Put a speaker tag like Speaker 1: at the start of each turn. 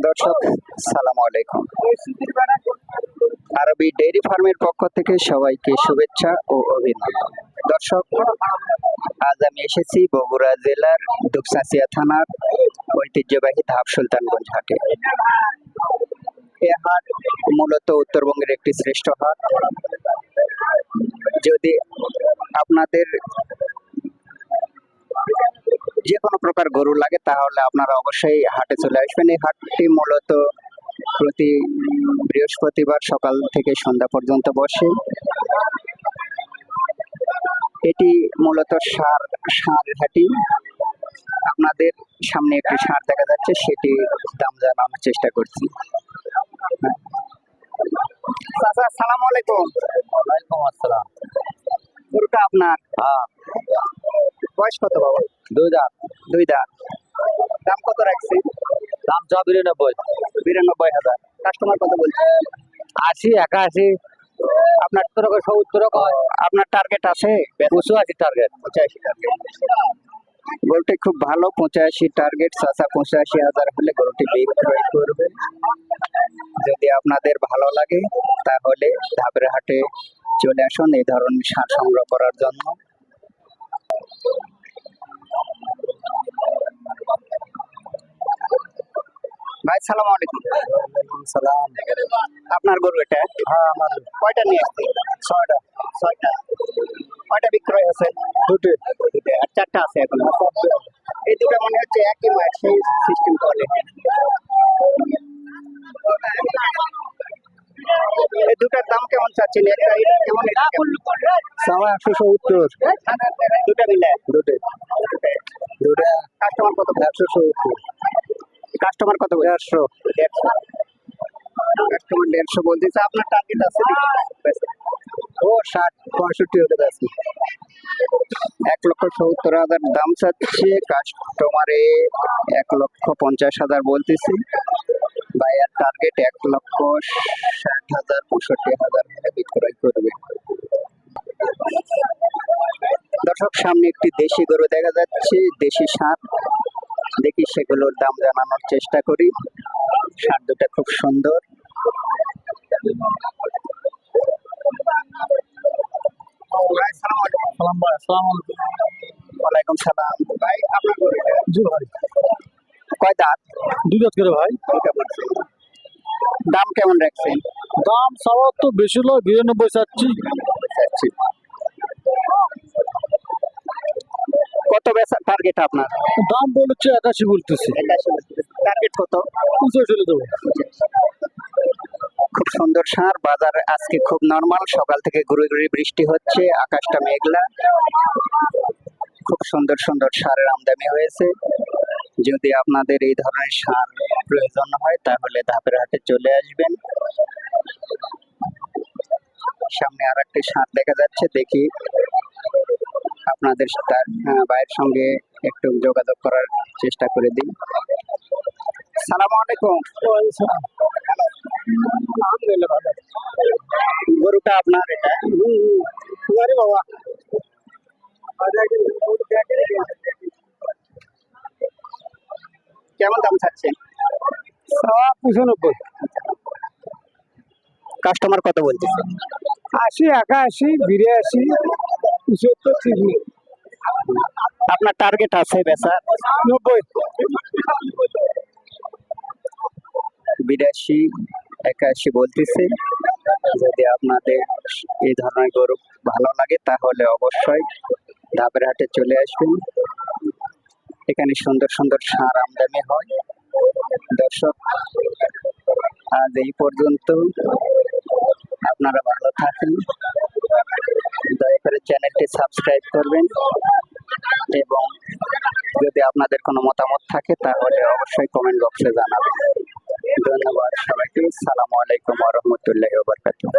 Speaker 1: দর্শক সালামু আলাইকুম। আরবি ডেইরি ফার্মের পক্ষ থেকে সবাইকে শুভেচ্ছা ও অভিনন্দন। দর্শক, আজ আমি এসেছি বগুড়া জেলার দুপচাঁচিয়া থানার ঐতিহ্যবাহী ধাপ সুলতানগঞ্জ হাটে। এ হাট মূলত উত্তরবঙ্গের একটি শ্রেষ্ঠ হাট। যদি আপনাদের যে কোনো প্রকার গরু লাগে তাহলে আপনারা অবশ্যই হাটে চলে আসবেন। এই হাটটি মূলত প্রতি বৃহস্পতিবার সকাল থেকে সন্ধ্যা পর্যন্ত বসে। এটি মূলত ষাঁড় হাটি। আপনাদের সামনে একটি ষাঁড় দেখা যাচ্ছে, সেটি দাম জানানোর চেষ্টা করছি। চাচা আসসালামু আলাইকুম।
Speaker 2: ওয়ালাইকুম আসসালাম।
Speaker 1: গরুটা আপনার?
Speaker 2: হ্যাঁ,
Speaker 1: বয়স কত বাবা?
Speaker 2: দুই দাঁত।
Speaker 1: দুই দাঁত। দাম কত রাখছি?
Speaker 2: দাম 92।
Speaker 1: 92,000। কাস্টমার কত বলছে?
Speaker 2: 80, 81,
Speaker 1: আপনার
Speaker 2: 70
Speaker 1: আপনার টার্গেট আছে?
Speaker 2: 85 টার্গেট।
Speaker 1: 85 টার্গেট। গরুটি খুব ভালো, 85 টার্গেট। চাচা 85,000 হলে গরুটি বিক্রয় করবে। যদি আপনাদের ভালো লাগে তাহলে ধাপের হাটে চলে আসুন এই ধরনের ষাঁড় সংগ্রহ করার জন্য। ভাই সালাম আলাইকুম।
Speaker 2: সালাম।
Speaker 1: আপনার গরু এটা?
Speaker 2: হ্যাঁ, আমার
Speaker 1: কয়টা নিয়ে আসছি?
Speaker 2: 6টা।
Speaker 1: 6টা। কয়টা বিক্রয় হয়েছে?
Speaker 2: দুটো।
Speaker 1: আর 4টা আছে এখন। এই দুটো মনে হচ্ছে একই মাছ, সেই সিস্টেম করে। এই দুটার দাম কেমন চাচ্ছেন? একটা কেমন?
Speaker 2: সামা 170।
Speaker 1: দুটা মিলে?
Speaker 2: দুটো। দুটা।
Speaker 1: কাস্টমার কত?
Speaker 2: 170।
Speaker 1: কাস্টমার কত?
Speaker 2: 150।
Speaker 1: 150। কাস্টমার 150 বলতেছে। আপনার টার্গেট আছে?
Speaker 2: ও 60, 65 হতে পারছি।
Speaker 1: 1,70,000 দাম চাচ্ছে, কাস্টমারে 1,50,000 বলতেছি। ভাইয়ার টার্গেট 1,60,000, 65,000 হলে বিক্রয় করবে। দর্শক, সামনে একটি দেশি গরু দেখা যাচ্ছে, দেশি ষাঁড়। দেখি সেগুলোর দাম জানানোর চেষ্টা করি। ষাঁড় দুটা খুব সুন্দর।
Speaker 2: সালাম ভাই। আসসালামু আলাইকুম।
Speaker 1: ওয়ালাইকুম সালাম। ভাই আপনার গরু এটা?
Speaker 2: জি ভাই।
Speaker 1: কয় দাঁত?
Speaker 2: 2 দাঁত করে ভাই।
Speaker 1: দাম কেমন রাখছেন?
Speaker 2: দাম চাওয়া তো বেশি হলো, 92 চাচ্ছি।
Speaker 1: কত বেচা টার্গেট আপনার?
Speaker 2: দাম বলেছে 81 বলতেছি।
Speaker 1: টার্গেট কত?
Speaker 2: 25 হলে দেবো।
Speaker 1: খুব সুন্দর ষাঁড়। বাজার আজকে খুব নরমাল, সকাল থেকে গুঁড়ি গুঁড়ি বৃষ্টি হচ্ছে, আকাশটা মেঘলা। খুব সুন্দর সুন্দর ষাঁড়ের আমদানি হয়েছে। যদি আপনাদের এই ধরনের ষাঁড় প্রয়োজন হয় তাহলে ধাপের হাটে চলে আসবেন। সামনে আর একটি ষাঁড় দেখা যাচ্ছে, দেখি আপনাদের তার ভাইয়ের সঙ্গে একটু যোগাযোগ করার চেষ্টা করে দিন। সালাম আলাইকুম।
Speaker 2: আলহামদুলিল্লাহ ভালো।
Speaker 1: গরুটা আপনার এটা?
Speaker 2: আরে বাবা,
Speaker 1: কেমন দাম চাচ্ছেন?
Speaker 2: 95।
Speaker 1: কাস্টমার কত বলতেছে?
Speaker 2: 80, 81, 82, 75, 30।
Speaker 1: আপনার টার্গেট আছে বেচার?
Speaker 2: 90।
Speaker 1: 82, 81 বলতেছে। যদি আপনাদের এই ধরনের গরু ভালো লাগে তাহলে অবশ্যই ধাপের হাটে চলে আসবেন। এখানে সুন্দর সুন্দর ষাঁড় আমদানি হয়। দর্শক, আজ এই পর্যন্ত। আপনারা ভালো থাকেন। দয়া করে চ্যানেলটি সাবস্ক্রাইব করবেন এবং যদি আপনাদের কোনো মতামত থাকে তাহলে অবশ্যই কমেন্ট বক্সে জানাবেন। ধন্যবাদ সবাইকে। সালামু আলাইকুম ওয়া রাহমাতুল্লাহি ওয়া বারাকাতুহু।